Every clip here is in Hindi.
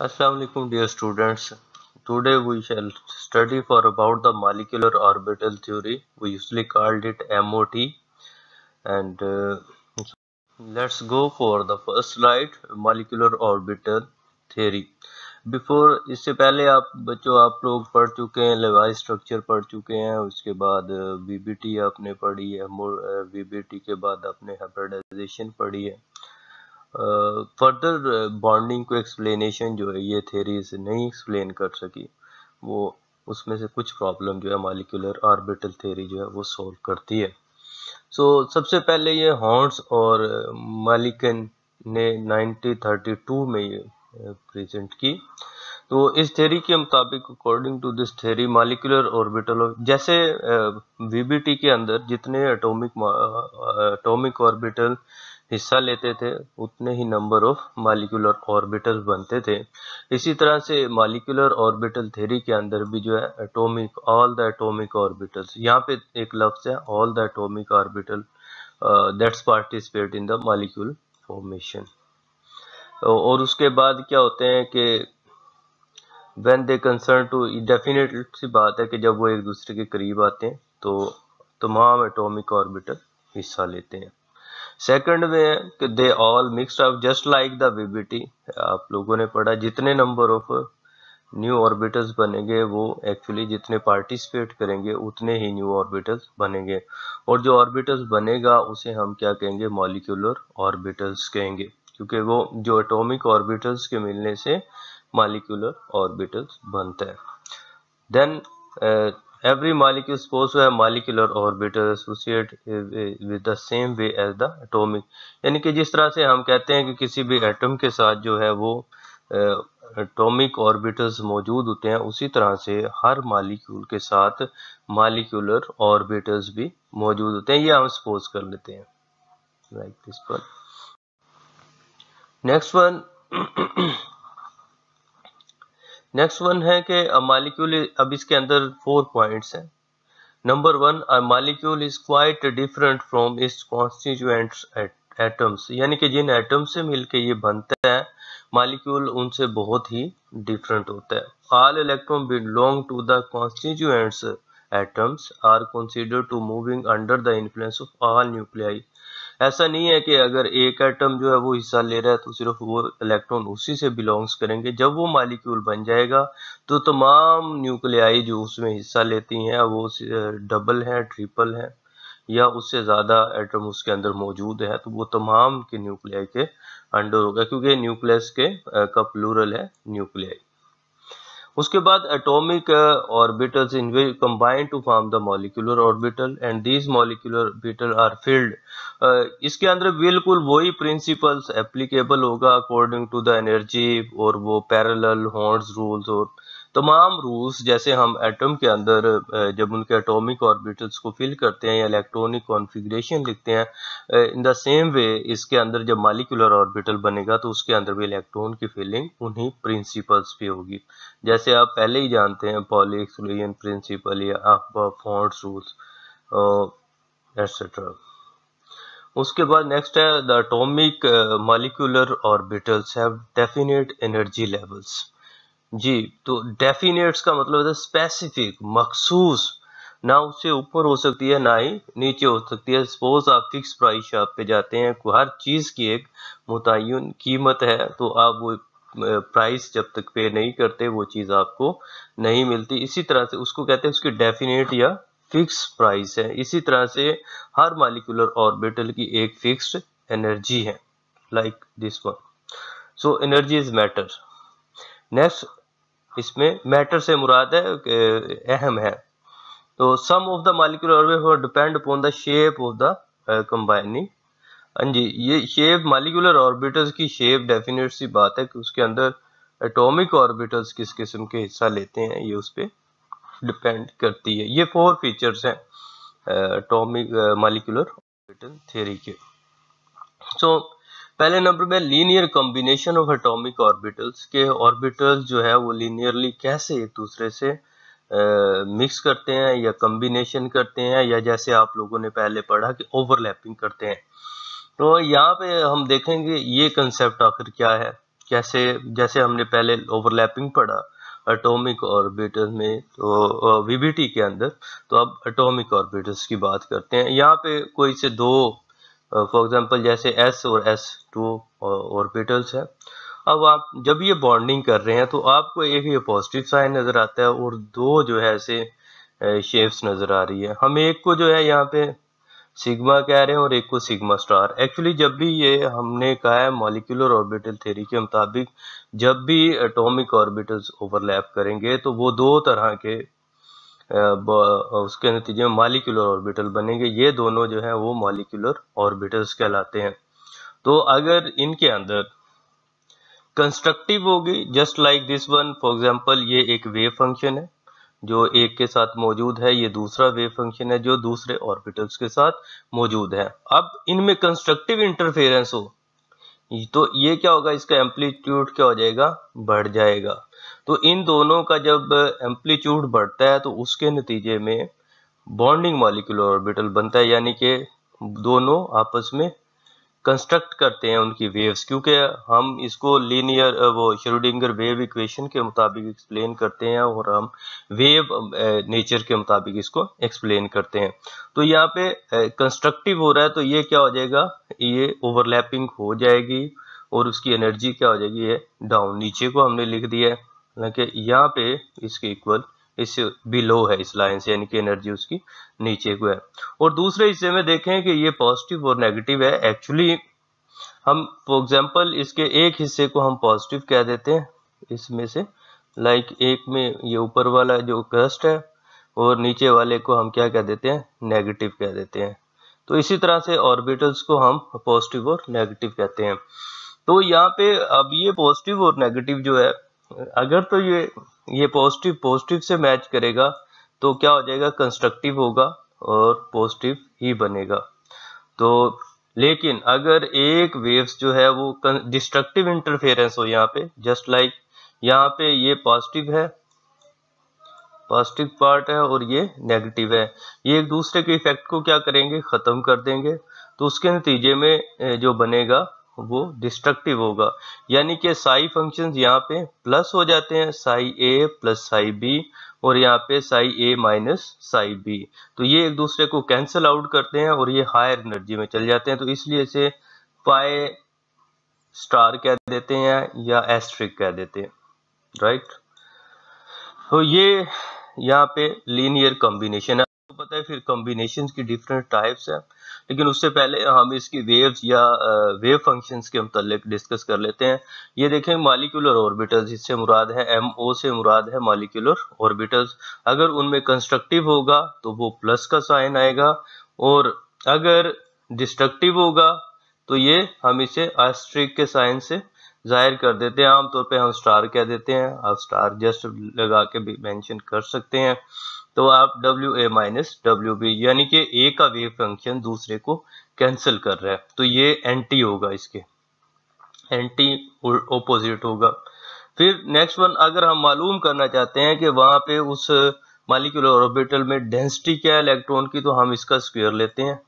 Assalamu alaikum dear students. Today we shall study for about the molecular orbital theory. We usually called it MOT and let's go for the first slide molecular orbital theory. Before इससे पहले आप बच्चों आप लोग पढ़ चुके हैं लेवाई स्ट्रक्चर पढ़ चुके हैं उसके बाद वीबीटी आपने पढ़ी है वीबीटी के बाद आपने हाइब्रिडाइजेशन पढ़ी है फर्दर बॉन्डिंग को एक्सप्लेनेशन जो है ये थेरीज नहीं एक्सप्लेन कर सकी वो उसमें से कुछ प्रॉब्लम जो है मॉलिक्यूलर ऑर्बिटल थ्योरी जो है वो सॉल्व करती है। सबसे पहले ये हॉर्न्स और मालिकन ने 1932 में ये प्रेजेंट की। तो इस थ्योरी के मुताबिक according to this theory molecular orbital जैसे वीबीटी के अंदर जितने एटॉमिक ऑर्बिटल हिस्सा लेते थे उतने ही नंबर ऑफ मॉलिक्यूलर ऑर्बिटल बनते थे। इसी तरह से मॉलिक्यूलर ऑर्बिटल थ्योरी के अंदर भी जो है atomic all the atomic orbitals, यहाँ पे एक लफ्ज है all the atomic orbital that's participate in the molecule formation. और उसके बाद क्या होते हैं कि when they concern to, definite सी बात है कि जब वो एक दूसरे के करीब आते हैं तो तमाम एटॉमिक ऑर्बिटल हिस्सा लेते हैं। सेकंड में है कि they all mixed up just like the VBT. आप लोगों ने पढ़ा जितने नंबर ऑफ न्यू ऑर्बिटल्स बनेंगे वो एक्चुअली जितने पार्टिसिपेट करेंगे उतने ही न्यू ऑर्बिटल्स बनेंगे और जो ऑर्बिटल्स बनेगा उसे हम क्या कहेंगे मॉलिक्यूलर ऑर्बिटल्स कहेंगे, क्योंकि वो जो एटॉमिक ऑर्बिटल्स के मिलने से मॉलिक्यूलर ऑर्बिटल्स बनता है। Then every molecule is supposed to have molecular orbital associated with the same way as the atomic, यानी कि जिस तरह से हम कहते हैं कि किसी भी एटम के साथ जो है वो एटॉमिक ऑर्बिटल्स मौजूद होते हैं, उसी तरह से हर मॉलिक्यूल के साथ मॉलिक्यूलर ऑर्बिटल्स भी मौजूद होते हैं। ये हम सपोज कर लेते हैं like this one. Next one है कि मॉलिक्यूल, अब इसके अंदर 4 पॉइंट्स हैं। Number 1, a molecule is quite different from its constituents atoms, यानी कि जिन एटम से मिलके ये बनता है मॉलिक्यूल उनसे बहुत ही डिफरेंट होता है। All electron belong to the constituents atoms are considered to moving under the influence of all nuclei. ऐसा नहीं है कि अगर एक एटम जो है वो हिस्सा ले रहा है तो सिर्फ वो इलेक्ट्रॉन उसी से बिलोंग्स करेंगे। जब वो मॉलिक्यूल बन जाएगा तो तमाम न्यूक्लियाई जो उसमें हिस्सा लेती हैं वो डबल है, ट्रिपल है या उससे ज़्यादा एटम उसके अंदर मौजूद है, तो वो तमाम के न्यूक्लियाई के अंडर होगा, क्योंकि न्यूक्लियस के का प्लूरल है न्यूक्लियाई। उसके बाद atomic orbitals in way combine to form the molecular orbital and these molecular orbital are filled. इसके अंदर बिल्कुल वही प्रिंसिपल्स एप्लीकेबल होगा अकॉर्डिंग टू द एनर्जी और वो पैरेलल हॉर्न्स रूल्स और तमाम रूल्स, जैसे हम एटम के अंदर जब उनके एटॉमिक ऑर्बिटल्स को फिल करते हैं या इलेक्ट्रॉनिक कॉन्फ़िगरेशन लिखते हैं, इन द सेम वे इसके अंदर जब मॉलिक्यूलर ऑर्बिटल बनेगा तो उसके अंदर भी इलेक्ट्रॉन की फिलिंग उन्हीं प्रिंसिपल्स पे होगी, जैसे आप पहले ही जानते हैं पॉली एक्सक्लूजन प्रिंसिपल या हॉर्न्स रूल्स एटसेट्रा। उसके बाद नेक्स्ट है the atomic molecular orbitals have definite energy levels. जी, तो डेफिनेट्स का मतलब है स्पेसिफिक, मखसूस, ना उससे ऊपर हो सकती है ना ही नीचे हो सकती है। सपोज आप फिक्स प्राइस शॉप पे जाते हैं, हर चीज की एक मुतय्यन कीमत है, तो आप वो प्राइस जब तक पे नहीं करते वो चीज आपको नहीं मिलती। इसी तरह से उसको कहते हैं उसकी डेफिनेट या फिक्स प्राइस है। इसी तरह से हर मॉलिक्यूलर ऑर्बिटल की एक फिक्स्ड एनर्जी है like this one. So energy is matter. Next, इसमें मैटर से मुराद है अहम है। तो some of the molecular orbital depend upon the shape of the combining. हाँ जी, ये शेप मॉलिक्यूलर ऑर्बिटल्स की शेप डेफिनेट सी बात है कि उसके अंदर एटॉमिक ऑर्बिटल्स किस किस्म के हिस्सा लेते हैं ये उस पर डिपेंड करती है। ये 4 फीचर्स हैं एटॉमिक मॉलिक्यूलर ऑर्बिटल थ्योरी के। पहले नंबर में linear combination of atomic orbitals के ऑर्बिटल्स जो है वो लीनियरली कैसे एक दूसरे से मिक्स करते हैं या कॉम्बिनेशन करते हैं, या जैसे आप लोगों ने पहले पढ़ा कि ओवरलैपिंग करते हैं। तो यहाँ पे हम देखेंगे ये कंसेप्ट आखिर क्या है कैसे, जैसे हमने पहले ओवरलैपिंग पढ़ा एटॉमिक ऑर्बिटल में, तो वीबीटी के अंदर, तो अब एटॉमिक ऑर्बिटल्स की बात करते हैं। यहाँ पे कोई से दो, फॉर एग्जांपल जैसे s और s2 ऑर्बिटल्स है। अब आप जब ये बॉन्डिंग कर रहे हैं तो आपको एक ये पॉजिटिव साइन नजर आता है और दो जो है ऐसे शेप्स नजर आ रही है। हम एक को जो है यहाँ पे सिग्मा कह रहे हैं और एक को सिग्मा स्टार। एक्चुअली जब भी ये हमने कहा है मॉलिक्यूलर ऑर्बिटल थ्योरी के मुताबिक, जब भी एटॉमिक ऑर्बिटल्स ओवरलैप करेंगे तो वो दो तरह के उसके नतीजे में मॉलिक्यूलर ऑर्बिटल बनेंगे। ये दोनों जो है वो मॉलिक्यूलर ऑर्बिटल्स कहलाते हैं। तो अगर इनके अंदर कंस्ट्रक्टिव होगी, just like this one, for example ये एक वेव फंक्शन है जो एक के साथ मौजूद है, ये दूसरा वेव फंक्शन है जो दूसरे ऑर्बिटल्स के साथ मौजूद है। अब इनमें कंस्ट्रक्टिव इंटरफेरेंस हो तो ये क्या होगा, इसका एम्पलीट्यूड क्या हो जाएगा, बढ़ जाएगा। तो इन दोनों का जब एम्पलीट्यूड बढ़ता है तो उसके नतीजे में बॉन्डिंग मॉलिक्यूलर ऑर्बिटल बनता है, यानी कि दोनों आपस में कंस्ट्रक्ट करते हैं उनकी वेव्स, क्योंकि हम इसको लीनियर वो श्रोडिंगर वेव इक्वेशन के मुताबिक एक्सप्लेन करते हैं और हम वेव नेचर के मुताबिक इसको एक्सप्लेन करते हैं। तो यहाँ पे कंस्ट्रक्टिव हो रहा है तो ये क्या हो जाएगा, ये ओवरलैपिंग हो जाएगी और उसकी एनर्जी क्या हो जाएगी, ये डाउन, नीचे को हमने लिख दिया है, हालांकि यहाँ पे इसके इक्वल इससे बिलो है इस लाइन से, यानी कि एनर्जी उसकी नीचे को है। और दूसरे हिस्से में देखें कि ये पॉजिटिव और नेगेटिव है। एक्चुअली हम फॉर एग्जांपल इसके एक हिस्से को हम पॉजिटिव कह देते हैं इसमें से, लाइक एक में ये ऊपर वाला जो क्रस्ट है और नीचे वाले को हम क्या कह देते हैं, नेगेटिव कह देते हैं। तो इसी तरह से ऑर्बिटल्स को हम पॉजिटिव और नेगेटिव कहते हैं। तो यहाँ पे अब ये पॉजिटिव और नेगेटिव जो है, अगर तो ये पॉजिटिव से मैच करेगा तो क्या हो जाएगा, कंस्ट्रक्टिव होगा और पॉजिटिव ही बनेगा। तो लेकिन अगर एक वेव्स जो है वो डिस्ट्रक्टिव इंटरफेरेंस हो यहाँ पे, जस्ट लाइक यहाँ पे ये पॉजिटिव है, पॉजिटिव पार्ट है और ये नेगेटिव है, ये एक दूसरे के इफेक्ट को क्या करेंगे, खत्म कर देंगे। तो उसके नतीजे में जो बनेगा वो डिस्ट्रक्टिव होगा, यानी कि साई फंक्शंस यहाँ पे प्लस हो जाते हैं, साई ए प्लस साई बी, और यहाँ पे साई ए माइनस साई बी। तो ये एक दूसरे को कैंसिल आउट करते हैं और ये हायर एनर्जी में चले जाते हैं। तो इसलिए इसे पाई स्टार कह देते हैं या एस्ट्रिक कह देते हैं, राइट। तो ये यहाँ पे लीनियर कॉम्बिनेशन है। आपको पता है फिर कॉम्बिनेशन की डिफरेंट टाइप्स है, लेकिन उससे पहले हम इसकी वेव्स या वेव फंक्शंस के मुतालिक डिस्कस कर लेते हैं। ये देखें मॉलिक्यूलर ऑर्बिटल्स, इससे मुराद है MO से मुराद है मॉलिक्यूलर ऑर्बिटल्स। अगर उनमें कंस्ट्रक्टिव होगा तो वो प्लस का साइन आएगा, और अगर डिस्ट्रक्टिव होगा तो ये हम इसे एस्ट्रिक के साइन से जाहिर कर देते हैं। आमतौर पे हम स्टार कह देते हैं, आप स्टार जस्ट लगा के भी मेंशन कर सकते हैं। तो आप WA माइनस WB, यानी कि ए का वेव फंक्शन दूसरे को कैंसिल कर रहा है, तो ये एंटी होगा, इसके एंटी ओपोजिट होगा। फिर नेक्स्ट वन, अगर हम मालूम करना चाहते हैं कि वहां पे उस मॉलिक्यूलर ऑर्बिटल में डेंसिटी क्या है इलेक्ट्रॉन की, तो हम इसका स्क्वायर लेते हैं।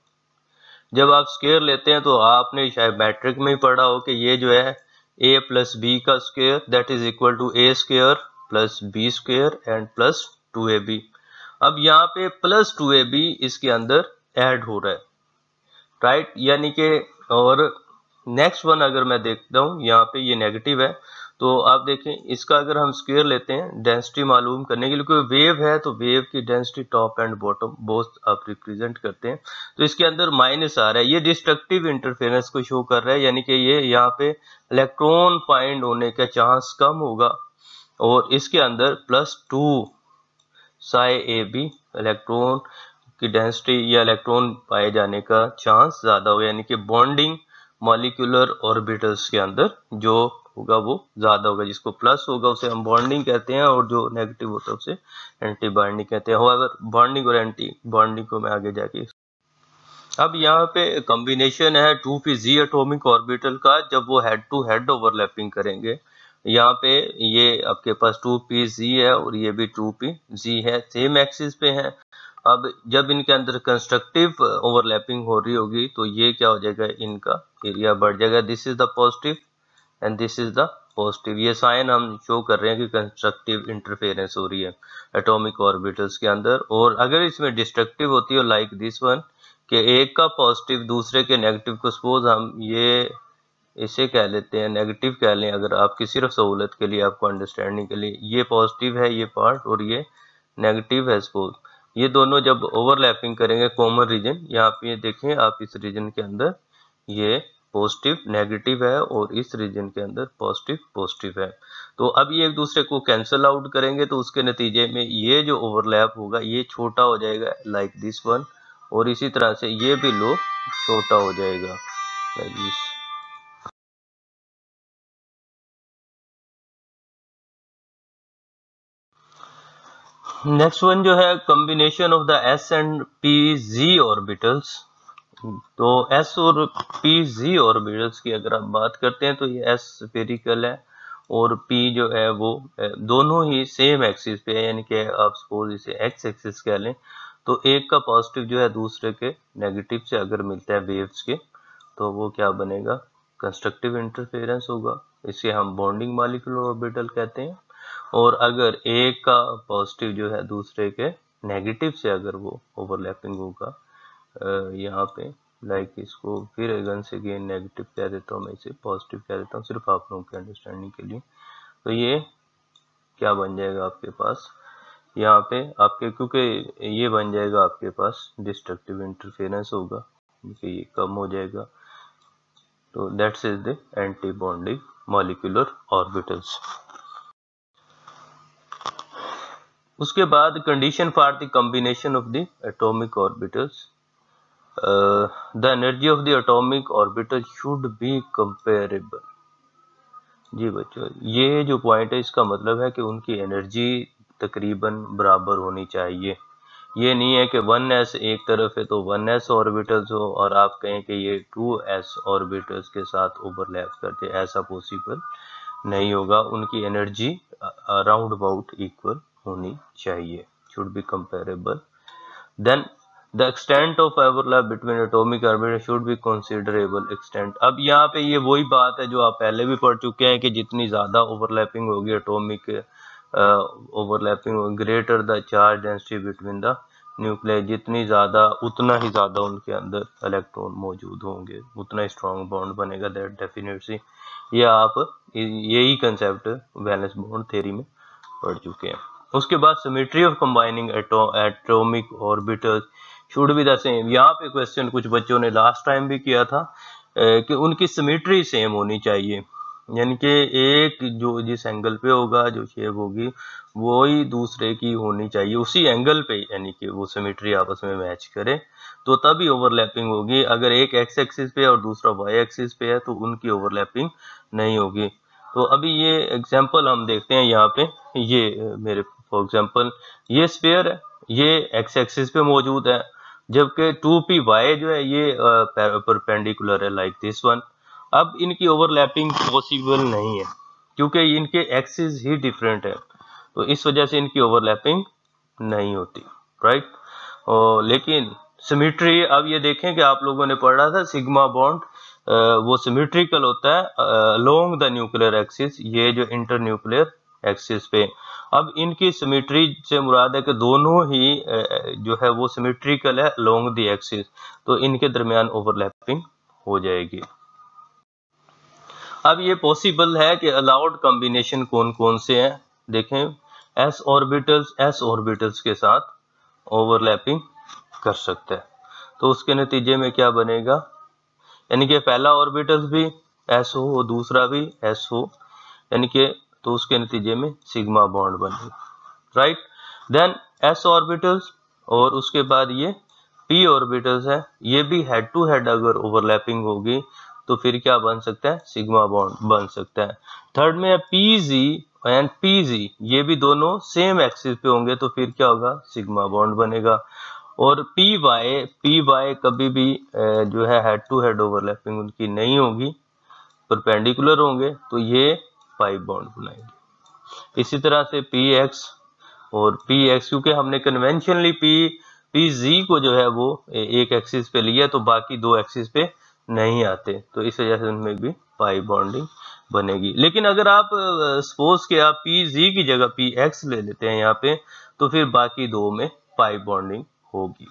जब आप स्क्वायर लेते हैं तो आपने शायद मैट्रिक में ही पढ़ा हो कि ये जो है a प्लस बी का square that is equal to a square plus b square and plus 2ab। अब यहाँ पे प्लस 2ab इसके अंदर ऐड हो रहा है, राइट, यानी कि, और नेक्स्ट वन अगर मैं देखता हूँ यहाँ पे ये नेगेटिव है, तो आप देखें इसका अगर हम स्क्वायर लेते हैं डेंसिटी मालूम करने के लिए, कोई वेव है तो वेव की density top and bottom both आप रिप्रेजेंट करते हैं, तो इसके अंदर माइनस आ रहा है, ये डिस्ट्रक्टिव इंटरफेरेंस को शो कर रहा है, यानी कि ये यहाँ पे इलेक्ट्रॉन फाइंड होने का चांस कम होगा, और इसके अंदर +2 साई ए बी इलेक्ट्रॉन की डेंसिटी या इलेक्ट्रॉन पाए जाने का चांस ज्यादा होगा, यानी कि बॉन्डिंग मॉलिक्यूलर ऑर्बिटल्स के अंदर जो होगा वो ज्यादा होगा। जिसको प्लस होगा उसे हम बॉन्डिंग कहते हैं और जो नेगेटिव होता है उसे एंटी बॉन्डिंग कहते हैं। हाउएवर बॉन्डिंग और एंटी बॉन्डिंग को मैं आगे जाके, अब यहाँ पे कॉम्बिनेशन है 2p-z एटॉमिक ऑर्बिटल का, जब वो हेड टू हेड ओवरलैपिंग करेंगे। यहाँ पे ये आपके पास 2p-z है और ये भी 2p-z है, सेम एक्सिस पे है। अब जब इनके अंदर कंस्ट्रक्टिव ओवरलैपिंग हो रही होगी तो ये क्या हो जाएगा, इनका एरिया बढ़ जाएगा। This is the positive and this is the positive, ये साइन हम शो कर रहे हैं कि कंस्ट्रक्टिव इंटरफेरेंस हो रही है एटॉमिक ऑर्बिटल्स के अंदर। और अगर इसमें डिस्ट्रक्टिव होती है लाइक दिस वन, कि एक का पॉजिटिव दूसरे के नेगेटिव को, सपोज हम ये इसे कह लेते हैं नेगेटिव कह लें, अगर आपकी सिर्फ सहूलत के लिए, आपको अंडरस्टैंडिंग के लिए, ये पॉजिटिव है ये पार्ट और ये नेगेटिव है सपोज, ये दोनों जब ओवरलैपिंग करेंगे कॉमन रीजन, यहाँ पे ये देखें आप इस रीजन के अंदर ये पॉजिटिव नेगेटिव है और इस रीजन के अंदर पॉजिटिव पॉजिटिव है। तो अब ये एक दूसरे को कैंसिल आउट करेंगे, तो उसके नतीजे में ये जो ओवरलैप होगा ये छोटा हो जाएगा लाइक दिस वन, और इसी तरह से ये भी लो छोटा हो जाएगा लाइक दिस। नेक्स्ट वन जो है combination of the s and pz orbitals. तो s और pz ऑर्बिटल्स की अगर आप बात करते हैं तो ये s स्फेरिकल है और p जो है वो दोनों ही सेम एक्सिस पे है, यानी कि आप सपोज इसे x एक्सिस कह लें, तो एक का पॉजिटिव जो है दूसरे के नेगेटिव से अगर मिलता है वेव्स के, तो वो क्या बनेगा, कंस्ट्रक्टिव इंटरफेरेंस होगा, इसे हम बॉन्डिंग मॉलिक्यूलर ऑर्बिटल कहते हैं। और अगर एक का पॉजिटिव जो है दूसरे के नेगेटिव से अगर वो ओवरलैपिंग होगा, यहाँ पे लाइक इसको फिर अगेन अगेन नेगेटिव कह देता हूँ, मैं इसे पॉजिटिव कह देता हूँ सिर्फ आप लोगों के अंडरस्टैंडिंग के लिए, तो ये क्या बन जाएगा आपके पास यहाँ पे आपके, क्योंकि ये बन जाएगा आपके पास डिस्ट्रक्टिव इंटरफेरेंस होगा, क्योंकि ये कम हो जाएगा, तो that's is the anti bonding molecular orbitals. उसके बाद condition for the combination of the atomic orbitals, the energy of the atomic orbital should be comparable. जी बच्चों, ये जो पॉइंट है इसका मतलब है कि उनकी एनर्जी तकरीबन बराबर होनी चाहिए। ये नहीं है कि 1s एक तरफ है तो 1s ऑर्बिटल्स हो और आप कहें कि ये 2s ऑर्बिटल्स के साथ ओवरलैप करते, ऐसा पॉसिबल नहीं होगा। उनकी एनर्जी अराउंड अबाउट इक्वल होनी चाहिए, should be comparable. Then the extent of overlap between atomic orbital should be considerable extent. अब यहाँ पे ये वही बात है जो आप पहले भी पढ़ चुके हैं कि जितनी ज्यादा ओवरलैपिंग होगी एटॉमिक ओवरलैपिंग होगी, greater the charge density between the nuclear, जितनी ज्यादा उतना ही ज्यादा उनके अंदर इलेक्ट्रॉन मौजूद होंगे, उतना स्ट्रॉन्ग बॉन्ड बनेगा। दैट डेफिनेटली ये आप यही कंसेप्ट वैलेंस बॉन्ड थ्योरी में पढ़ चुके हैं। उसके बाद symmetry of combining atomic orbitals should be the same. यहाँ पे क्वेश्चन कुछ बच्चों ने लास्ट टाइम भी किया था कि उनकी सिमेट्री सेम होनी चाहिए, यानी कि एक जो जिस एंगल पे होगा जो शेप होगी वो ही दूसरे की होनी चाहिए उसी एंगल पे, यानी कि वो सिमेट्री आपस में मैच करे तो तभी ओवरलैपिंग होगी। अगर एक एक्स एक्सिस पे और दूसरा वाई एक्सिस पे है तो उनकी ओवरलैपिंग नहीं होगी। तो अभी ये एग्जांपल हम देखते हैं यहाँ पे, ये मेरे फॉर एग्जांपल ये स्फीयर है, ये एक्स एक्सिस पे मौजूद है, जबकि 2py जो है ये परपेंडिकुलर है लाइक दिस वन। अब इनकी ओवरलैपिंग पॉसिबल नहीं है क्योंकि इनके एक्सिस ही डिफरेंट है, तो इस वजह से इनकी ओवरलैपिंग नहीं होती, राइट। लेकिन सिमेट्री, अब ये देखें कि आप लोगों ने पढ़ा था सिग्मा बॉन्ड वो सिमेट्रिकल होता है अलोंग द न्यूक्लियर एक्सिस, ये जो इंटर न्यूक्लियर एक्सिस पे। अब इनकी सिमेट्री से मुराद है कि दोनों ही जो है वो सिमेट्रिकल है अलोंग द एक्सिस, तो इनके दरमियान ओवरलैपिंग हो जाएगी। अब ये पॉसिबल है कि अलाउड कॉम्बिनेशन कौन कौन से हैं, देखें s ऑर्बिटल्स के साथ ओवरलैपिंग कर सकते हैं, तो उसके नतीजे में क्या बनेगा, यानी कि पहला ऑर्बिटल्स भी s हो दूसरा भी s हो, यानी कि तो उसके नतीजे में सिग्मा बॉन्ड बनेगा, राइट। देन s ऑर्बिटल्स और उसके बाद ये p ऑर्बिटल्स है, ये भी हेड टू हेड अगर ओवरलैपिंग होगी तो फिर क्या बन सकता है, सिग्मा बॉन्ड बन सकता है। थर्ड में है pz एंड pz, ये भी दोनों सेम एक्सिस पे होंगे तो फिर क्या होगा, सिग्मा बॉन्ड बनेगा। और py कभी भी जो है हेड टू हेड ओवरलैपिंग उनकी नहीं होगी, परपेंडिकुलर होंगे तो ये पाई बॉन्ड बनाएंगे। इसी तरह से px और px, क्योंकि हमने कन्वेंशनली pz को जो है वो एक एक्सिस पे लिया तो बाकी दो एक्सिस पे नहीं आते, तो इस वजह से उनमें भी पाई बॉन्डिंग बनेगी। लेकिन अगर आप सपोज के आप PZ की जगह PX ले लेते हैं यहाँ पे, तो फिर बाकी दो में पाई बॉन्डिंग होगी।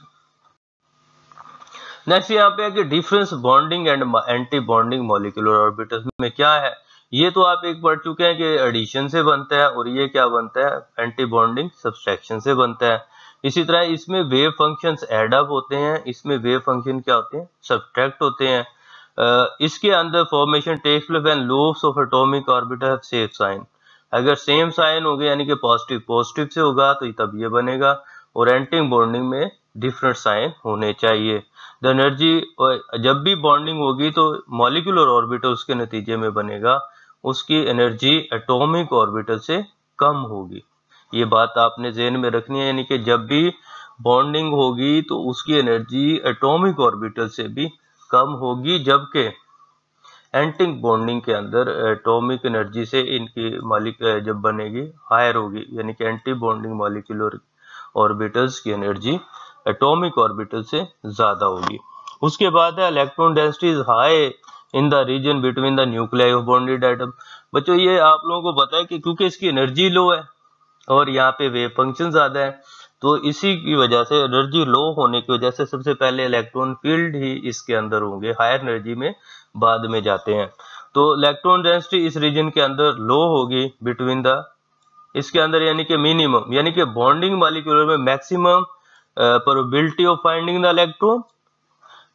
नेक्स्ट यहाँ पे है कि difference bonding and anti bonding molecular orbitals में क्या है। ये तो आप एक पढ़ चुके हैं कि एडिशन से बनता है, और ये क्या बनता है, एंटी बॉन्डिंग सब्सट्रैक्शन से बनता है। इसी तरह इसमें वेव फंक्शंस एड अप होते हैं, इसमें वेव फंक्शन क्या होते हैं, सब्सट्रैक्ट होते हैं। इसके अंदर formation takes place when loops of atomic orbital have same sign. अगर सेम साइन हो गया यानी कि पॉजिटिव पॉजिटिव से होगा तो तब ये बनेगा, और एंटी बॉन्डिंग में डिफरेंट साइन होने चाहिए। द एनर्जी, जब भी बॉन्डिंग होगी तो मॉलिक्यूलर ऑर्बिटल उसके नतीजे में बनेगा, उसकी एनर्जी एटॉमिक ऑर्बिटल से कम होगी। ये बात आपने ज़हन में रखनी है, यानी कि जब भी बॉन्डिंग होगी तो उसकी एनर्जी एटॉमिक ऑर्बिटल से भी कम होगी, जबकि एंटी बॉन्डिंग के अंदर एटॉमिक एनर्जी से इनकी जब बनेगी हायर होगी, यानी कि एंटी बॉन्डिंग मॉलिक्यूलर ऑर्बिटल्स की एनर्जी एटॉमिक ऑर्बिटल से ज्यादा होगी। उसके बाद है electron density is high in the region between the nuclei of bonded atom. बच्चों ये आप लोगों को पता है कि क्योंकि इसकी एनर्जी लो है और यहाँ पे वेव फंक्शन ज्यादा है, तो इसी की वजह से एनर्जी लो होने की वजह से सबसे पहले इलेक्ट्रॉन फील्ड ही इसके अंदर होंगे, हायर एनर्जी में बाद में जाते हैं। तो इलेक्ट्रॉन डेंसिटी इस रीजन के अंदर लो होगी बिटवीन द, इसके अंदर यानी कि मिनिमम, यानी कि बॉन्डिंग मॉलिक्यूलर में maximum probability of finding the electron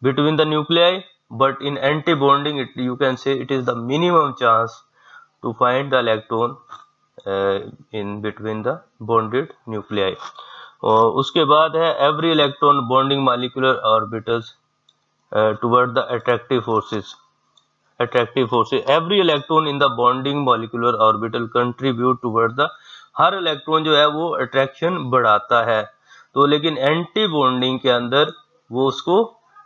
between the nuclei, but in anti-bonding you can say it is the minimum chance to find the electron in between the bonded nuclei. और उसके बाद है every electron bonding molecular orbitals toward the attractive forces. Every electron in the bonding molecular orbital contribute toward the, her electron जो है वो अट्रैक्शन बढ़ाता है, तो लेकिन एंटी बॉन्डिंग के अंदर वो उसको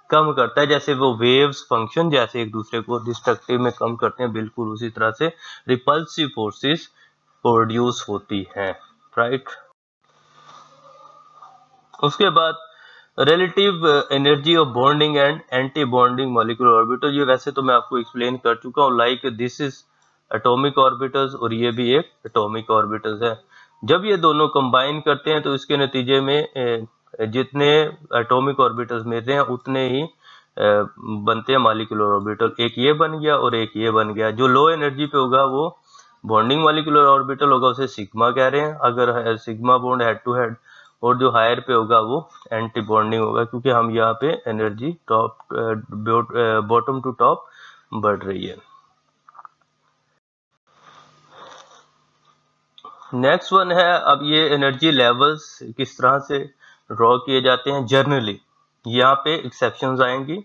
कम करता है। जैसे वो वेव्स फंक्शन जैसे एक दूसरे को डिस्ट्रक्टिव में कम करते हैं, बिल्कुल उसी तरह से रिपल्सिव फोर्सेस प्रोड्यूस होती हैं, राइट। उसके बाद relative energy of bonding and anti bonding molecular orbital, ये वैसे तो मैं आपको एक्सप्लेन कर चुका हूँ, like this is atomic orbitals और ये भी एक एटॉमिक ऑर्बिटल्स है। जब ये दोनों कंबाइन करते हैं तो इसके नतीजे में जितने एटॉमिक ऑर्बिटल्स मिलते हैं उतने ही बनते हैं मॉलिक्यूलर ऑर्बिटल। एक ये बन गया और एक ये बन गया। जो लो एनर्जी पे होगा वो बॉन्डिंग मॉलिक्यूलर ऑर्बिटल होगा, उसे सिग्मा कह रहे हैं, अगर sigma bond head to head. और जो हायर पे होगा वो एंटी बॉन्डिंग होगा, क्योंकि हम यहाँ पे energy top bottom to top बढ़ रही है। नेक्स्ट वन है, अब ये एनर्जी लेवल्स किस तरह से ड्रॉ किए जाते हैं जनरली, यहाँ पे एक्सेप्शंस आएंगी।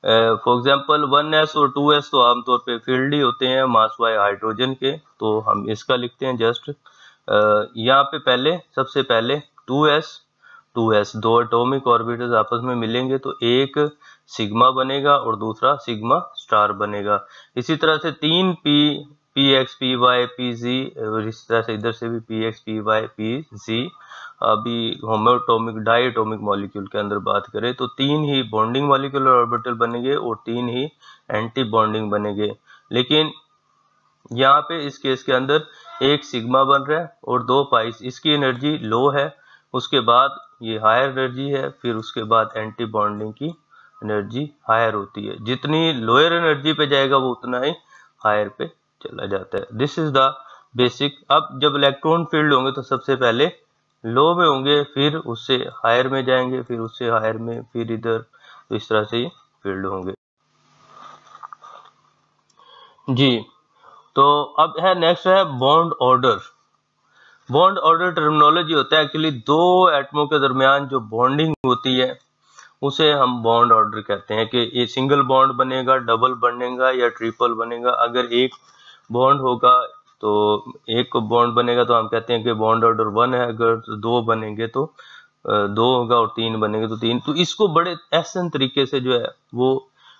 फॉर एग्जांपल 1s और 2s तो आमतौर पे फील्ड ही होते हैं मास बाय हाइड्रोजन के, तो हम इसका लिखते हैं जस्ट। यहाँ पे पहले सबसे पहले 2s दो एटॉमिक ऑर्बिटल्स आपस में मिलेंगे तो एक सिग्मा बनेगा और दूसरा सिग्मा स्टार बनेगा। इसी तरह से 3p px py pz, इस तरह से इधर से भी px py pz। अभी होमोएटॉमिक डायटॉमिक मॉलिक्यूल के अंदर बात करें तो 3 ही बॉन्डिंग मॉलिक्यूलर ऑर्बिटल बनेंगे और 3 ही एंटी बॉन्डिंग बनेंगे। लेकिन यहाँ पे इस केस के अंदर एक सिग्मा बन रहा है और 2 पाई, इसकी एनर्जी लो है, उसके बाद ये हायर एनर्जी है, फिर उसके बाद एंटी बॉन्डिंग की एनर्जी हायर होती है। जितनी लोअर एनर्जी पे जाएगा वो उतना ही हायर पे चला जाता है। This is the basic. अब जब इलेक्ट्रॉन फील्ड होंगे तो सबसे पहले लो में होंगे, फिर उससे हायर में जाएंगे, फिर उससे हायर में, फिर इधर, तो इस तरह से फील्ड होंगे जी। तो अब है नेक्स्ट है bond order. Bond order terminology होता है एक्चुअली दो एटमों के दरमियान जो बॉन्डिंग होती है उसे हम बॉन्ड ऑर्डर कहते हैं, कि ये सिंगल बॉन्ड बनेगा, डबल बनेगा या ट्रिपल बनेगा। अगर एक बॉन्ड होगा तो एक बॉन्ड बनेगा तो हम कहते हैं कि बॉन्ड ऑर्डर 1 है, अगर 2 बनेंगे तो 2 होगा और 3 बनेंगे तो 3। तो इसको बड़े आसान तरीके से जो है वो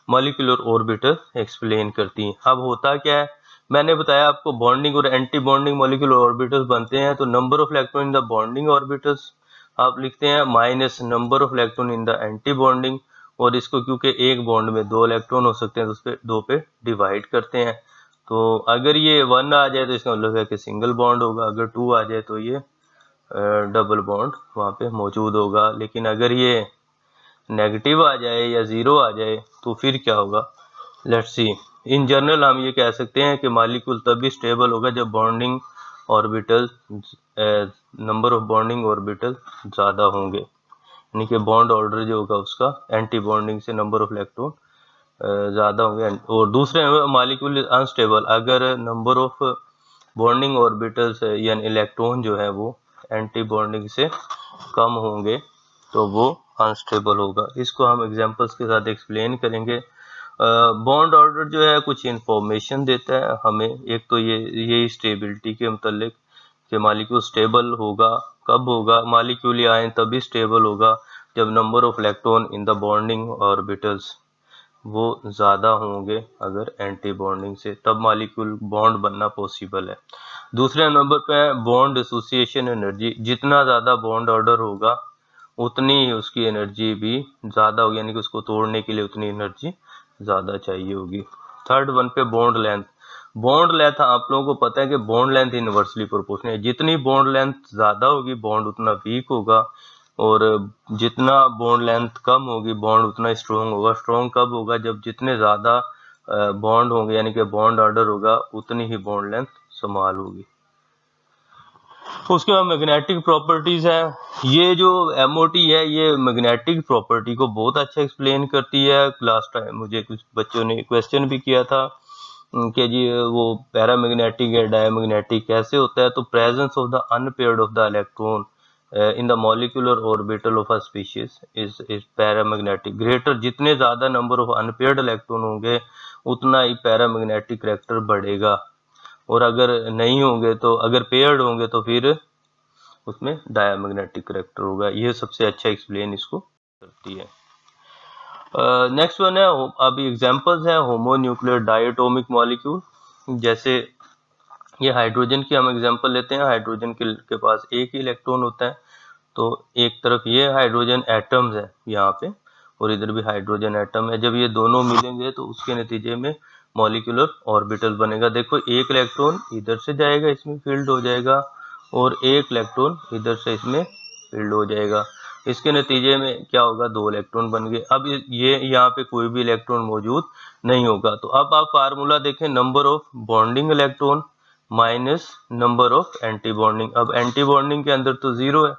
मॉलिक्यूलर ऑर्बिटल एक्सप्लेन करती हैं। अब होता क्या है, मैंने बताया आपको बॉन्डिंग और एंटी बॉन्डिंग मॉलिक्यूलर ऑर्बिटल्स बनते हैं, तो number of electron in the bonding orbitals आप लिखते हैं minus number of electron in the anti bonding, और इसको क्योंकि एक बॉन्ड में 2 इलेक्ट्रॉन हो सकते हैं तो उसके 2 पे डिवाइड करते हैं। तो अगर ये 1 आ जाए तो इसका मतलब है कि सिंगल बॉन्ड होगा, अगर 2 आ जाए तो ये डबल बॉन्ड वहाँ पे मौजूद होगा। लेकिन अगर ये नेगेटिव आ जाए या 0 आ जाए तो फिर क्या होगा, लेट्स सी। इन जनरल हम ये कह सकते हैं कि मॉलिक्यूल तभी स्टेबल होगा जब bonding orbital number of bonding orbital ज़्यादा होंगे, यानी कि बॉन्ड ऑर्डर जो होगा उसका एंटी बॉन्डिंग से नंबर ऑफ इलेक्ट्रॉन ज़्यादा होंगे। और दूसरे मॉलिक्यूल अनस्टेबल, अगर नंबर ऑफ बॉन्डिंग ऑर्बिटल्स यानी इलेक्ट्रॉन जो है वो एंटी बॉन्डिंग से कम होंगे तो वो अनस्टेबल होगा। इसको हम एग्जांपल्स के साथ एक्सप्लेन करेंगे। बॉन्ड ऑर्डर जो है कुछ इंफॉर्मेशन देता है हमें। एक तो ये स्टेबिलिटी के मुतालिक कि मॉलिक्यूल स्टेबल होगा, कब होगा, मॉलिक्यूल आए तभी स्टेबल होगा जब number of electron in the bonding orbitals वो ज़्यादा होंगे अगर एंटी बॉन्डिंग से, तब मॉलिक्यूल बॉन्ड बनना पॉसिबल है। दूसरे नंबर पे है बॉन्ड एसोसिएशन एनर्जी। जितना ज़्यादा बॉन्ड ऑर्डर होगा उतनी ही उसकी एनर्जी भी ज़्यादा होगी, यानी कि उसको तोड़ने के लिए उतनी एनर्जी ज़्यादा चाहिए होगी। थर्ड वन पे बॉन्ड लेंथ। बॉन्ड लेंथ आप लोगों को पता है कि बॉन्ड लेंथ इनवर्सली प्रोपोर्शनल है। जितनी बॉन्ड लेंथ ज़्यादा होगी बॉन्ड उतना वीक होगा, और जितना बॉन्ड लेंथ कम होगी बॉन्ड उतना स्ट्रॉन्ग होगा। स्ट्रॉन्ग कब होगा, जब जितने ज़्यादा बॉन्ड होंगे यानी कि बॉन्ड ऑर्डर होगा उतनी ही बॉन्ड लेंथ स्मॉल होगी। उसके बाद मैग्नेटिक प्रॉपर्टीज है। ये जो एमओटी है ये मैग्नेटिक प्रॉपर्टी को बहुत अच्छा एक्सप्लेन करती है। लास्ट टाइम मुझे कुछ बच्चों ने क्वेश्चन भी किया था कि जी वो पैरामैग्नेटिक या डायमैग्नेटिक कैसे होता है। तो presence of the unpaired of the electron in the molecular orbital of a species is paramagnetic. Greater जितने ज्यादा नंबर ऑफ अनपेयर्ड इलेक्ट्रॉन होंगे उतना ही पैरामैग्नेटिक करैक्टर बढ़ेगा, और अगर नहीं होंगे तो अगर पेयर्ड होंगे तो फिर उसमें डायमैग्नेटिक करैक्टर होगा। ये सबसे अच्छा एक्सप्लेन इसको करती है। नेक्स्ट वन है, अभी एग्जांपल्स हैं होमोन्यूक्लियर डायटोमिक मॉलिक्यूल। जैसे ये हाइड्रोजन की हम एग्जांपल लेते हैं। हाइड्रोजन के पास एक ही इलेक्ट्रॉन होता है, तो एक तरफ ये हाइड्रोजन एटम्स है यहाँ पे और इधर भी हाइड्रोजन एटम है। जब ये दोनों मिलेंगे तो उसके नतीजे में मॉलिक्यूलर ऑर्बिटल बनेगा। देखो एक इलेक्ट्रॉन इधर से जाएगा इसमें फील्ड हो जाएगा, और एक इलेक्ट्रॉन इधर से इसमें फील्ड हो जाएगा। इसके नतीजे में क्या होगा, दो इलेक्ट्रॉन बन गए। अब ये यहाँ पे कोई भी इलेक्ट्रॉन मौजूद नहीं होगा। तो अब आप फार्मूला देखें, number of bonding electron minus number of anti bonding. अब एंटी बॉन्डिंग के अंदर तो 0 है,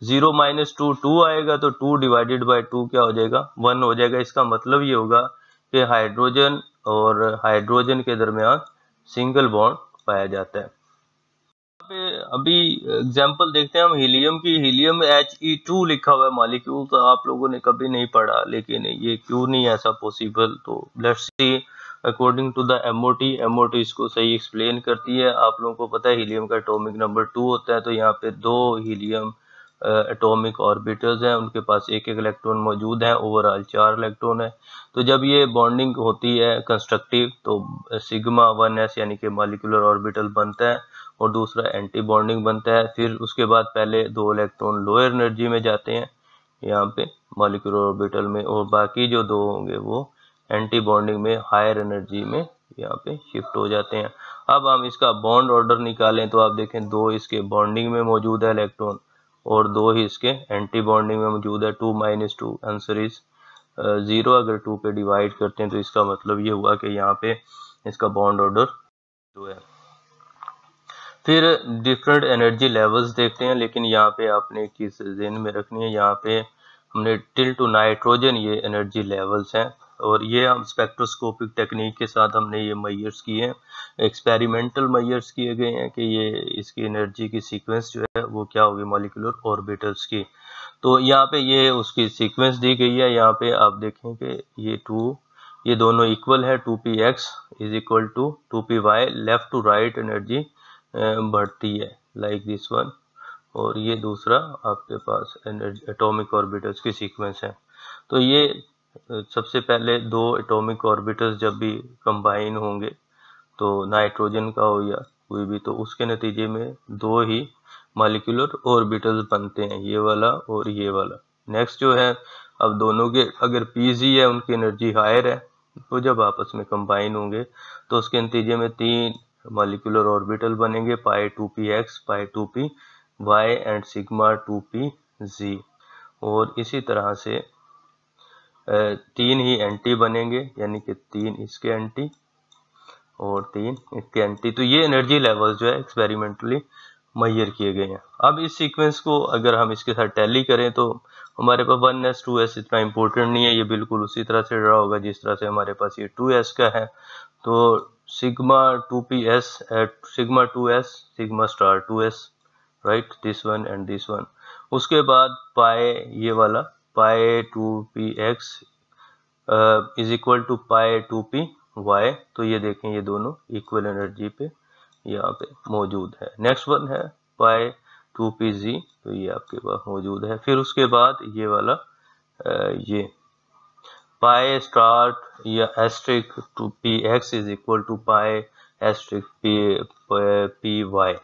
0 माइनस 2 2 आएगा, तो 2 डिवाइडेड बाई 2 क्या हो जाएगा, 1 हो जाएगा। इसका मतलब ये होगा कि हाइड्रोजन और हाइड्रोजन के दरमियान सिंगल बॉन्ड पाया जाता है। अभी एग्जांपल देखते हैं हम हीलियम की। हीलियम He2 लिखा हुआ है मॉलिक्यूल, तो आप लोगों ने कभी नहीं पढ़ा, लेकिन ये क्यों नहीं ऐसा पॉसिबल, तो let's see. According to the MOT इसको सही एक्सप्लेन करती है। आप लोगों को पता है हीलियम का एटॉमिक नंबर 2 होता है, तो यहाँ पे 2 हीलियम एटॉमिक ऑर्बिटल्स हैं, उनके पास एक एक इलेक्ट्रॉन मौजूद है, ओवरऑल 4 इलेक्ट्रॉन है। तो जब ये बॉन्डिंग होती है कंस्ट्रक्टिव तो सिग्मा 1s यानी कि मॉलिक्यूलर ऑर्बिटल बनता है, और दूसरा एंटी बॉन्डिंग बनता है। फिर उसके बाद पहले 2 इलेक्ट्रॉन लोअर एनर्जी में जाते हैं यहाँ पे मॉलिक्यूलर ऑर्बिटल में, और बाकी जो 2 होंगे वो एंटी बॉन्डिंग में हायर एनर्जी में यहाँ पे शिफ्ट हो जाते हैं। अब हम इसका बॉन्ड ऑर्डर निकालें तो आप देखें 2 इसके बॉन्डिंग में मौजूद है इलेक्ट्रॉन, और 2 ही इसके एंटी बॉन्डिंग में मौजूद है। 2 माइनस 2 आंसर इज 0। अगर 2 पे डिवाइड करते हैं तो इसका मतलब ये हुआ कि यहाँ पे इसका बॉन्ड ऑर्डर 2 है। फिर डिफरेंट एनर्जी लेवल्स देखते हैं, लेकिन यहाँ पे आपने किस ज़हन में रखनी है, यहाँ पे हमने टिल टू नाइट्रोजन ये एनर्जी लेवल्स हैं, और ये हम स्पेक्ट्रोस्कोपिक टेक्निक के साथ हमने ये मेजर्स किए हैं, एक्सपेरिमेंटल मेजर्स किए गए हैं कि ये इसकी एनर्जी की सीक्वेंस जो है वो क्या होगी मॉलिक्यूलर ऑर्बिटल्स की। तो यहाँ पे ये उसकी सीक्वेंस दी गई है। यहाँ पे आप देखें कि ये दोनों इक्वल है। 2px is equal to 2py, left to right energy बढ़ती है लाइक दिस वन, और ये दूसरा आपके पास एनर्जी एटॉमिक ऑर्बिटल्स की सीक्वेंस है। तो ये सबसे पहले 2 एटॉमिक ऑर्बिटल्स जब भी कंबाइन होंगे तो नाइट्रोजन का हो या कोई भी, तो उसके नतीजे में 2 ही मॉलिक्यूलर ऑर्बिटल्स बनते हैं, ये वाला और ये वाला। नेक्स्ट जो है, अब दोनों के अगर pz है उनकी एनर्जी हायर है, तो जब आपस में कंबाइन होंगे तो उसके नतीजे में 3 मॉलिक्यूलर ऑर्बिटल बनेंगे, पाई 2px, pi 2py and sigma 2pz। और इसी तरह से 3 ही एंटी बनेंगे, यानी कि 3 इसके एंटी और 3 इसके एंटी। तो ये एनर्जी लेवल्स जो है एक्सपेरिमेंटली मेजर किए गए हैं। अब इस सीक्वेंस को अगर हम इसके साथ टैली करें तो हमारे पास 1s 2s इतना इंपॉर्टेंट नहीं है, ये बिल्कुल उसी तरह से रहा होगा जिस तरह से हमारे पास ये 2s का है। तो sigma 2ps at sigma 2s sigma star 2s, right, this one and this one. उसके बाद पाई ये वाला pi 2px is equal to pi 2py। तो ये देखें ये दोनों इक्वल एनर्जी पे यहाँ पे मौजूद है। नेक्स्ट वन है पाई 2pz, तो ये आपके पास मौजूद है। फिर उसके बाद ये वाला ये पाई स्टार या asterisk 2px is equal to pi asterisk py।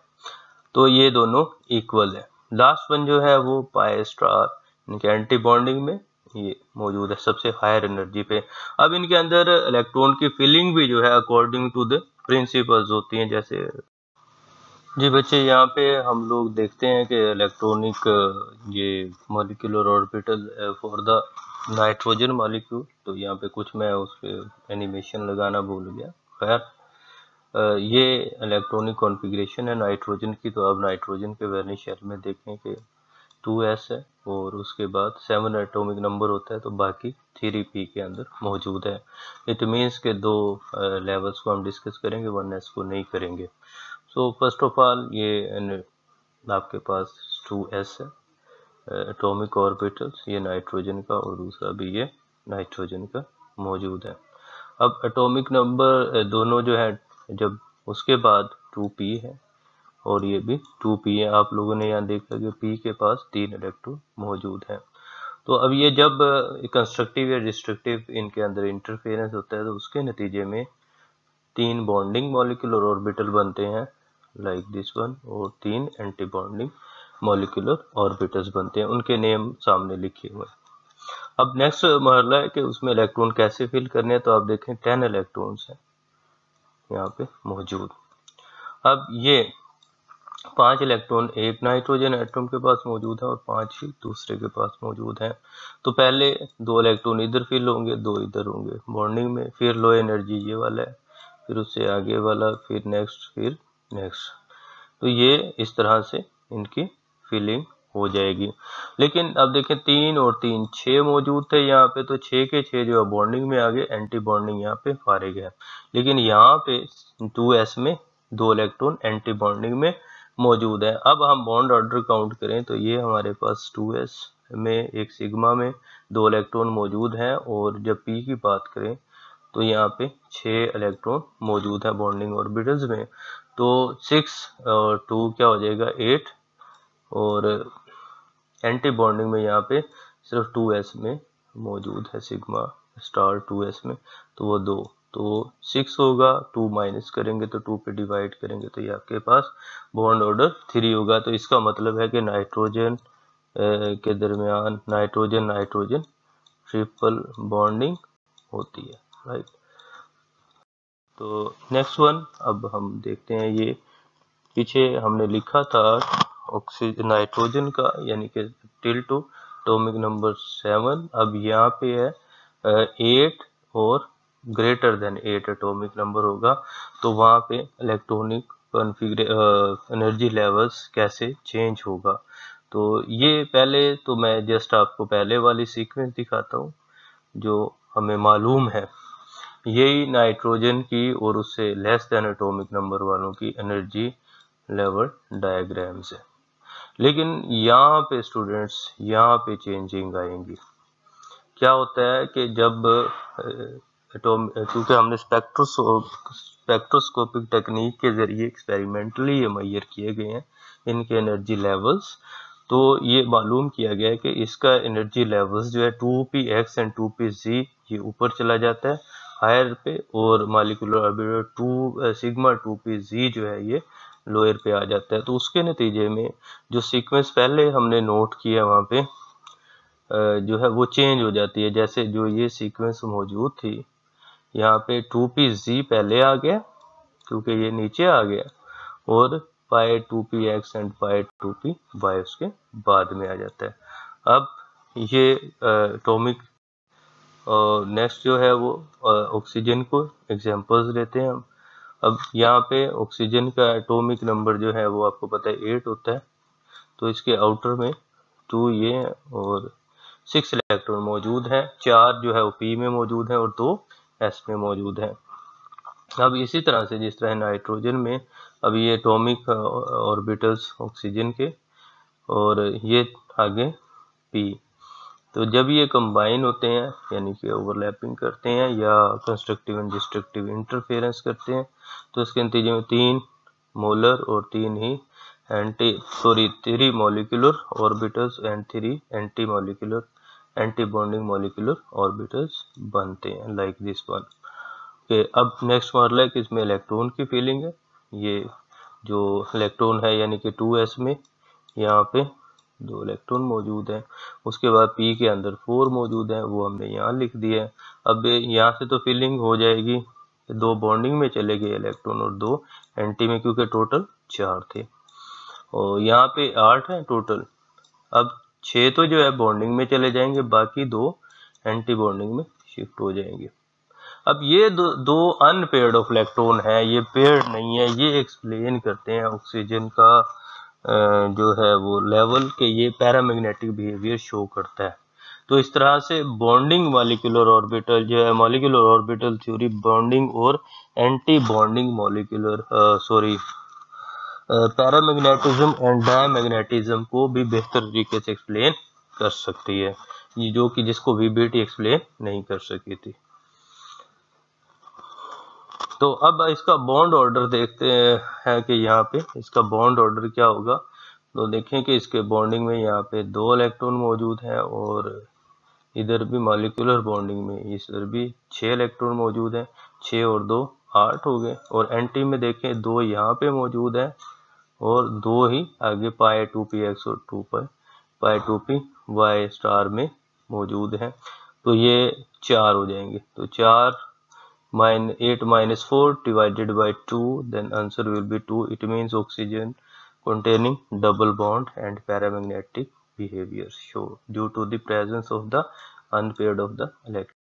तो ये दोनों इक्वल है। लास्ट वन जो है वो पाई स्टार इनके एंटी बॉन्डिंग में ये मौजूद है सबसे हायर एनर्जी पे। अब इनके अंदर इलेक्ट्रॉन की फिलिंग भी जो है अकॉर्डिंग टू द प्रिंसिपल्स होती हैं। जैसे जी बच्चे, यहाँ पे हम लोग देखते हैं कि इलेक्ट्रॉनिक ये molecular orbital for the nitrogen molecule, तो यहाँ पे कुछ मैं उस पर एनिमेशन लगाना भूल गया। खैर ये इलेक्ट्रॉनिक कॉन्फ़िगरेशन है नाइट्रोजन की। तो अब नाइट्रोजन के वैलेंस शेल में देखें कि 2s है और उसके बाद 7 एटॉमिक नंबर होता है, तो बाकी 3p के अंदर मौजूद है। इट मीन्स के दो लेवल्स को हम डिस्कस करेंगे, 1s को नहीं करेंगे। सो फर्स्ट ऑफ ऑल ये आपके पास 2s है एटॉमिक ऑर्बिटल्स, ये नाइट्रोजन का और दूसरा भी ये नाइट्रोजन का मौजूद है। अब एटॉमिक नंबर दोनों जो है, जब उसके बाद 2p है और ये भी 2p है। आप लोगों ने यहाँ देखा कि p के पास 3 इलेक्ट्रॉन मौजूद हैं। तो अब ये जब कंस्ट्रक्टिव या डिस्ट्रक्टिव इनके अंदर इंटरफेरेंस होता है तो उसके नतीजे में 3 बॉन्डिंग मॉलिक्यूलर ऑर्बिटल बनते हैं लाइक दिस वन, और 3 एंटी बॉन्डिंग मॉलिक्यूलर ऑर्बिटल्स बनते हैं, उनके नेम सामने लिखे हुए हैं। अब नेक्स्ट मरला है कि उसमें इलेक्ट्रॉन कैसे फिल करने हैं। तो आप देखें 10 इलेक्ट्रॉन्स हैं यहाँ पे मौजूद। अब ये 5 इलेक्ट्रॉन एक नाइट्रोजन एटम के पास मौजूद है और 5 ही दूसरे के पास मौजूद हैं। तो पहले 2 इलेक्ट्रॉन इधर फिल होंगे, 2 इधर होंगे बॉन्डिंग में। फिर लो एनर्जी ये वाला है, फिर उससे आगे वाला, फिर नेक्स्ट, फिर नेक्स्ट। तो ये इस तरह से इनकी फिलिंग हो जाएगी। लेकिन अब देखें 3 और 3 6 मौजूद थे यहाँ पे, तो 6 के 6 जो है बॉन्डिंग में आगे, एंटी बॉन्डिंग यहाँ पे फारिग है। लेकिन यहाँ पे 2s में 2 इलेक्ट्रॉन एंटी बॉन्डिंग में मौजूद है। अब हम बॉन्ड ऑर्डर काउंट करें तो ये हमारे पास 2s में एक सिग्मा में 2 इलेक्ट्रॉन मौजूद हैं, और जब p की बात करें तो यहाँ पे 6 इलेक्ट्रॉन मौजूद है बॉन्डिंग ऑर्बिटल्स में। तो 6 और 2 क्या हो जाएगा 8, और एंटी बॉन्डिंग में यहाँ पे सिर्फ 2s में मौजूद है सिग्मा स्टार 2s में, तो वो 2, तो 6 होगा। 2 माइनस करेंगे तो 2 पे डिवाइड करेंगे तो ये आपके पास बॉन्ड ऑर्डर 3 होगा। तो इसका मतलब है कि नाइट्रोजन के दरमियान नाइट्रोजन नाइट्रोजन ट्रिपल बॉन्डिंग होती है, राइट। तो नेक्स्ट वन अब हम देखते हैं। ये पीछे हमने लिखा था ऑक्सीजन नाइट्रोजन का, यानी कि टिल टू एटॉमिक नंबर 7। अब यहाँ पे है 8 और ग्रेटर देन 8 एटॉमिक नंबर होगा, तो वहाँ पे इलेक्ट्रॉनिक एनर्जी लेवल्स कैसे चेंज होगा। तो ये पहले तो मैं जस्ट आपको पहले वाली सीक्वेंस दिखाता हूँ जो हमें मालूम है। यही नाइट्रोजन की और उससे लेस देन एटॉमिक नंबर वालों की एनर्जी लेवल डायग्राम्स है। लेकिन यहाँ पे स्टूडेंट्स यहाँ पे चेंजिंग आएंगी। क्या होता है कि जब क्योंकि हमने स्पेक्ट्रोस्कोपिक टेक्निक के जरिए एक्सपेरिमेंटली ये मेजर किए गए हैं इनके एनर्जी लेवल्स, तो ये मालूम किया गया है कि इसका एनर्जी लेवल्स जो है 2px एंड 2pz ये ऊपर चला जाता है हायर पे, और मॉलिक्यूलर ऑर्बिटल सिग्मा 2pz जो है ये लोअर पे आ जाता है। तो उसके नतीजे में जो सीक्वेंस पहले हमने नोट किया वहाँ पे जो है वो चेंज हो जाती है। जैसे जो ये सीक्वेंस मौजूद थी यहाँ पे 2pz पहले आ गया क्योंकि ये नीचे आ गया, और पाई 2px एंड पाई 2py उसके बाद में आ जाता है। अब ये एटॉमिक नेक्स्ट जो है वो ऑक्सीजन को एग्जांपल्स लेते हैं हम। अब यहाँ पे ऑक्सीजन का एटॉमिक नंबर जो है वो आपको पता है 8 होता है, तो इसके आउटर में 2 ये है और 6 इलेक्ट्रॉन मौजूद हैं, 4 जो है वो p में मौजूद है और 2 s में मौजूद है। अब इसी तरह से जिस तरह नाइट्रोजन में अब ये एटॉमिक ऑर्बिटल्स ऑक्सीजन के और ये आगे p, तो जब ये कंबाइन होते हैं यानी कि ओवरलैपिंग करते हैं या कंस्ट्रक्टिव एंड डिस्ट्रक्टिव इंटरफेरेंस करते हैं, तो इसके नतीजे में 3 मोलर और 3 molecular orbitals and 3 anti bonding molecular orbitals बनते हैं, लाइक दिस वन। अब नेक्स्ट मॉडल है कि इसमें इलेक्ट्रॉन की फीलिंग है। ये जो इलेक्ट्रॉन है यानी कि 2s में यहाँ पे 2 इलेक्ट्रॉन मौजूद हैं, उसके बाद p के अंदर 4 मौजूद हैं, वो हमने यहाँ लिख दिया है। अब यहाँ से तो फिलिंग हो जाएगी, 2 बॉन्डिंग में चले गए इलेक्ट्रॉन और 2 एंटी में, क्योंकि टोटल 4 थे और यहाँ पे 8 है टोटल। अब 6 तो जो है बॉन्डिंग में चले जाएंगे, बाकी 2 एंटी बॉन्डिंग में शिफ्ट हो जाएंगे। अब ये दो अनपेयर्ड ऑफ इलेक्ट्रॉन है, ये पेयर्ड नहीं है, ये एक्सप्लेन करते हैं ऑक्सीजन का जो है वो लेवल के ये पैरामैग्नेटिक बिहेवियर शो करता है। तो इस तरह से बॉन्डिंग मॉलिक्यूलर ऑर्बिटल जो है, मॉलिक्यूलर ऑर्बिटल थ्योरी बॉन्डिंग और anti bonding molecular paramagnetism and diamagnetism को भी बेहतर तरीके से एक्सप्लेन कर सकती है, ये जो कि जिसको वीबीटी एक्सप्लेन नहीं कर सकी थी। तो अब इसका बॉन्ड ऑर्डर देखते हैं कि यहाँ पे इसका बॉन्ड ऑर्डर क्या होगा। तो देखें कि इसके बॉन्डिंग में यहाँ पे 2 इलेक्ट्रॉन मौजूद हैं और इधर भी मॉलिक्यूलर बॉन्डिंग में इधर भी 6 इलेक्ट्रॉन मौजूद हैं, 6 और 2 8 हो गए। और एंटी में देखें 2 यहाँ पे मौजूद हैं और 2 ही आगे पाई 2px और 2 पाई 2py स्टार में मौजूद हैं, तो ये 4 हो जाएंगे। तो 4 8 minus 4 divided by 2, then answer will be 2. It means oxygen containing double bond and paramagnetic behavior show due to the presence of the unpaired of the electron.